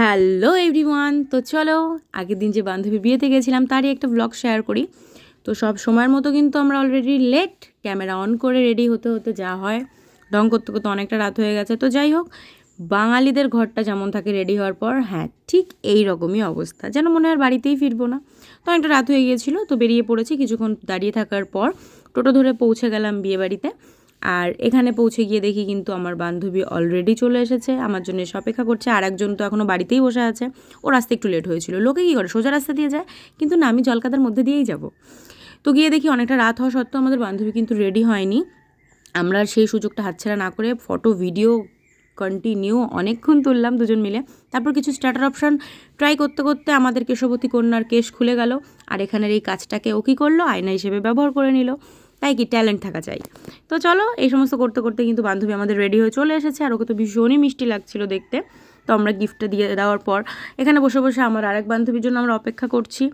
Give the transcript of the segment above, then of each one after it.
Hello everyone, তো চলো আগের দিন যে বান্ধবীর বিয়েতে গেছিলাম তারই একটা ব্লগ শেয়ার করি। তো সব সময়ের মতো কিন্তু আমরা অলরেডি লেট, ক্যামেরা অন করে রেডি হতে হতে যা হয়, ঢং করতে করতে অনেকটা রাত হয়ে গেছে। তো যাই হোক, বাঙালিদের ঘরটা যেমন থাকে রেডি হওয়ার পর, হ্যাঁ ঠিক এই রকমই অবস্থা, যেন মনে হয় বাড়িতেই ফিরবো না। তো অনেকটা রাত হয়ে গিয়েছিলো, তো বেরিয়ে পড়েছি। কিছুক্ষণ দাঁড়িয়ে থাকার পর টোটো ধরে পৌঁছে গেলাম বিয়ে বাড়িতে। আর এখানে পৌঁছে গিয়ে দেখি কিন্তু আমার বান্ধবী অলরেডি চলে এসেছে, আমার জন্য এসে অপেক্ষা করছে। আর একজন তো এখনও বাড়িতেই বসে আছে, ও রাস্তা একটু লেট হয়েছিল। লোকে কী করে সোজা রাস্তা দিয়ে যায়, কিন্তু না, আমি জলকাদার মধ্যে দিয়েই যাব। তো গিয়ে দেখি অনেকটা রাত হওয়া সত্ত্বেও আমাদের বান্ধবী কিন্তু রেডি হয়নি। আমরা সেই সুযোগটা হাতছাড়া না করে ফটো ভিডিও কন্টিনিউ অনেকক্ষণ তুললাম দুজন মিলে। তারপর কিছু স্টার্টার অপশান ট্রাই করতে করতে আমাদের কেশবতী কন্যার কেশ খুলে গেল। আর এখানের এই কাজটাকে ও কী করলো, আয়না হিসেবে ব্যবহার করে নিল। তাই কি ট্যালেন্ট থাকা চাই। তো চলো, এই সমস্ত করতে করতে কিন্তু বান্ধবী আমাদের রেডি হয়ে চলে এসেছে। আর ওকে তো ভীষণই মিষ্টি লাগছিল দেখতে। তো আমরা গিফটটা দিয়ে দেওয়ার পর এখানে বসে বসে আমার আরেক বান্ধবীর জন্য আমরা অপেক্ষা করছি।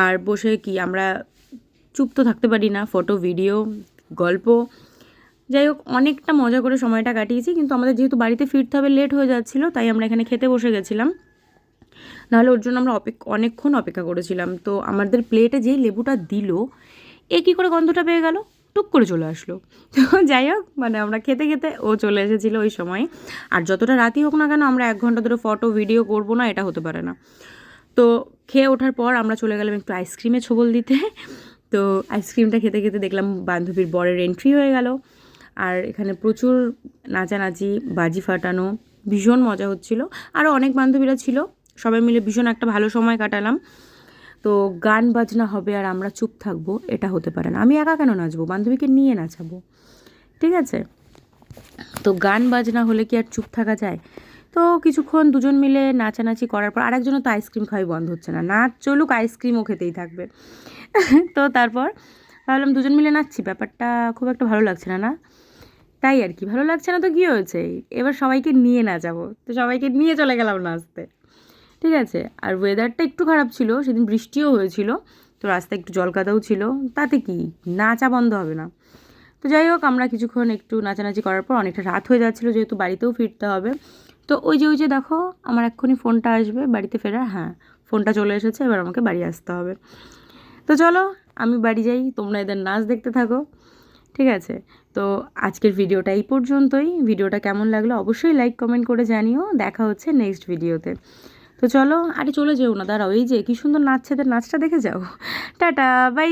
আর বসে কি আমরা চুপ তো থাকতে পারি না, ফটো ভিডিও গল্প, যাই হোক অনেকটা মজা করে সময়টা কাটিয়েছি। কিন্তু আমাদের যেহেতু বাড়িতে ফিরতে হবে, লেট হয়ে যাচ্ছিলো, তাই আমরা এখানে খেতে বসে গেছিলাম। নাহলে ওর জন্য আমরা অনেকক্ষণ অপেক্ষা করেছিলাম। তো আমাদের প্লেটে যেই লেবুটা দিল, এ কী করে গন্ধটা পেয়ে গেল, টুক করে চলে আসলো। তো যাই হোক, মানে আমরা খেতে খেতে ও চলে এসেছিলো ওই সময়। আর যতটা রাতই হোক না কেন, আমরা 1 ঘন্টা ধরে ফটো ভিডিও করবো না, এটা হতে পারে না। তো খেয়ে ওঠার পর আমরা চলে গেলাম একটু আইসক্রিমে ছোবল দিতে। তো আইসক্রিমটা খেতে খেতে দেখলাম বান্ধবীর বরের এন্ট্রি হয়ে গেল। আর এখানে প্রচুর নাচানাচি, বাজি ফাটানো, ভীষণ মজা হচ্ছিল। আরও অনেক বান্ধবীরা ছিল, সবাই মিলে ভীষণ একটা ভালো সময় কাটালাম। তো গান বাজনা হবে আর আমরা চুপ থাকবো, এটা হতে পারে না। আমি একা কেন নাচবো, বান্ধবীকে নিয়ে নাচাবো, ঠিক আছে? তো গান বাজনা হলে কি আর চুপ থাকা যায়? তো কিছুক্ষণ দুজন মিলে নাচানাচি করার পর আরেকজনও তো আইসক্রিম খাওয়াই বন্ধ হচ্ছে না, নাচ চলুক আইসক্রিমও খেতেই থাকবে। তো তারপর ভাবলাম দুজন মিলে নাচছি, ব্যাপারটা খুব একটা ভালো লাগছে না, না? তাই আর কি, ভালো লাগছে না তো কী হয়েছে, এবার সবাইকে নিয়ে নাচাবো। তো সবাইকে নিয়ে চলে গেলাম নাচতে, ঠিক আছে? আর ওয়েদারটা একটু খারাপ ছিল, সেদিন বৃষ্টিও হয়েছিল। তো রাস্তায় একটু জলকাদাও ছিল, তাতে কি নাচা বন্ধ হবে না? তো যাই হোক, আমরা কিছুক্ষণ একটু নাচানাচি করার পর অনেকটা রাত হয়ে যাচ্ছিলো, যেহেতু বাড়িতেও ফিরতে হবে। তো ওই যে দেখো, আমার এক্ষুনি ফোনটা আসবে বাড়িতে ফেরার। হ্যাঁ, ফোনটা চলে এসেছে, এবার আমাকে বাড়ি আসতে হবে। তো চলো, আমি বাড়ি যাই, তোমরা এদের নাচ দেখতে থাকো, ঠিক আছে? তো আজকের ভিডিওটা এই পর্যন্তই। ভিডিওটা কেমন লাগলো অবশ্যই লাইক কমেন্ট করে জানিও। দেখা হচ্ছে নেক্সট ভিডিওতে। তো চলো, আরে চলে যেও না, দাঁড়াও, এই যে কী সুন্দর নাচছে, এদের নাচটা দেখে যাও। Tata, by.